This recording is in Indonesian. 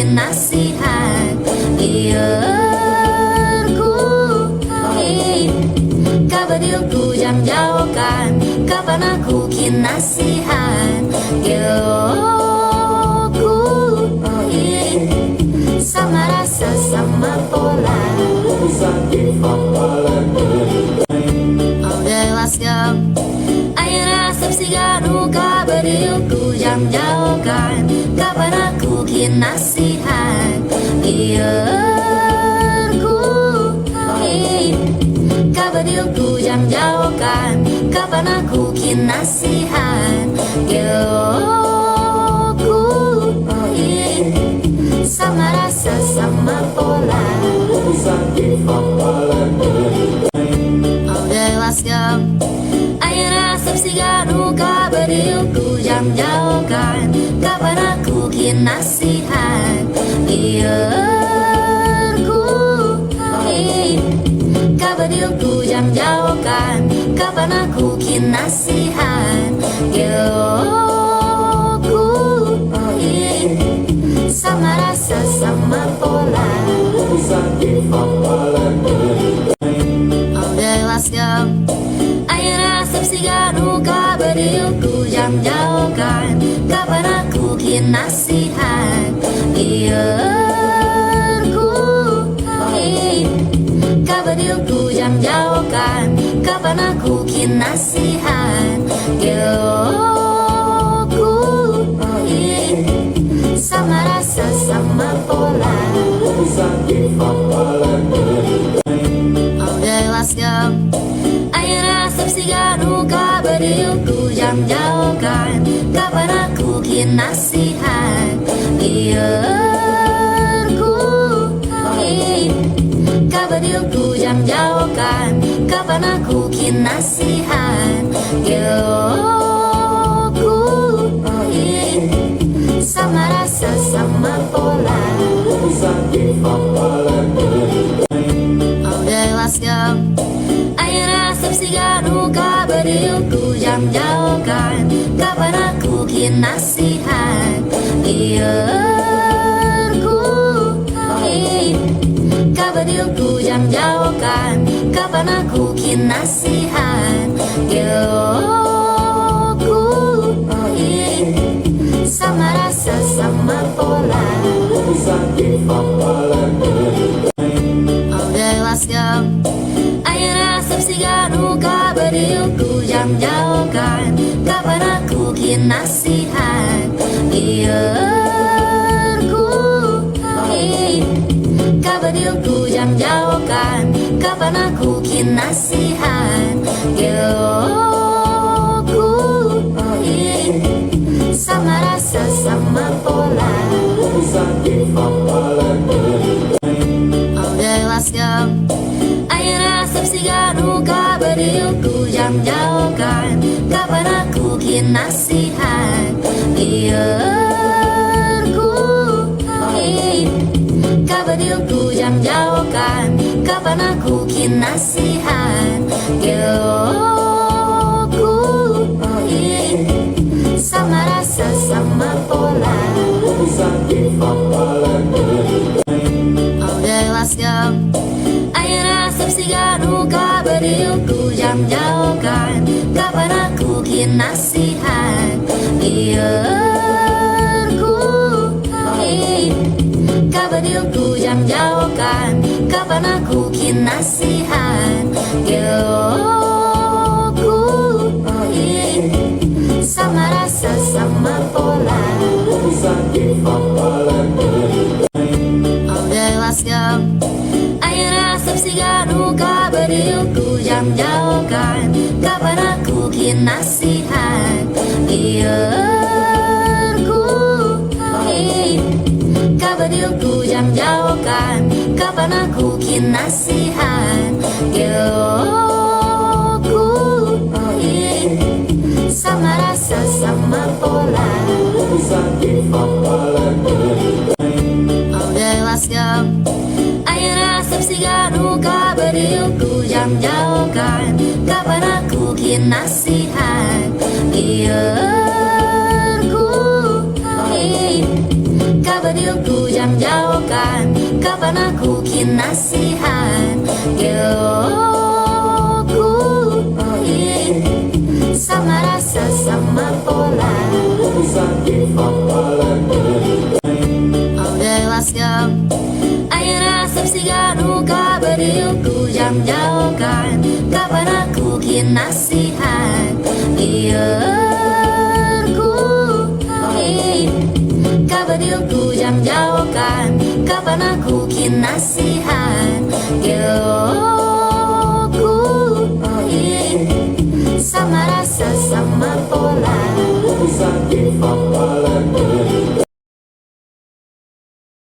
bikin nasihat. Biarku kabadilku jam jauhkan, kapan aku bikin nasihat. Geloku sama rasa sama pola. Jelaskan air asap siganu kabadilku jam jauhkan, kapan aku bikin nasihat. Biarku kabadilku jam jauhkan, kapan aku bikin nasihat. Geloku sama rasa sama pola. Jelaskan air asap siganu kabadilku jam jauhkan, kapan aku bikin nasihat. Biarku kabadilku jam jauhkan, kapan aku bikin nasihat. Geloku sama rasa sama pola. Jelaskan air asap siganu kabadilku jam jauhkan, kapan aku bikin nasihat. Biarku kabadilku jam jauhkan, kapan aku bikin nasihat. Geloku sama rasa sama pola. Jelaskan air asap siganu kabadilku jam jauhkan, kapan aku bikin nasihat. Biarku kabadilku jam jauhkan, kapan aku bikin nasihat. Geloku sama rasa sama pola. Jelaskan air asap siganu kabadilku jam jauhkan, kapan aku bikin nasihat. Biarku kabadilku jam jauhkan, kapan aku bikin nasihat. Geloku sama rasa sama pola. Jelaskan air asap siganu kabadilku jam jauhkan, kapan aku bikin nasihat. Biarku kabadilku jam jauhkan, kapan aku bikin nasihat. Geloku sama rasa sama pola. Jelaskan air asap siganu kabadilku jam jauhkan, kapan aku bikin nasihat. Biarku kabadilku jam jauhkan, kapan aku bikin nasihat. Geloku sama rasa sama pola. Jelaskan air asap siganu kabadilku jam jauhkan, kapan aku bikin nasihat. Biarku kabadilku jam jauhkan, kapan aku bikin nasihat. Geloku sama rasa sama pola. Jelaskan air asap siganu kabadilku jam jauhkan, kapan aku bikin nasihat. Biarku kabadilku jam jauhkan, kapan aku bikin nasihat. Geloku sama rasa sama pola. Jelaskan air asap siganu kabadilku jam jauhkan, kapan aku bikin nasihat. Biarku kabadilku jam kapan aku kinasihan geloku sama rasa sama pola. Oke, let's go. Ayo rasa sigaru kabariku jam jauhkan kapan aku kinasihan biarku kabariku jam jauhkan kapan aku kinasihan geloku sama rasa sama pola.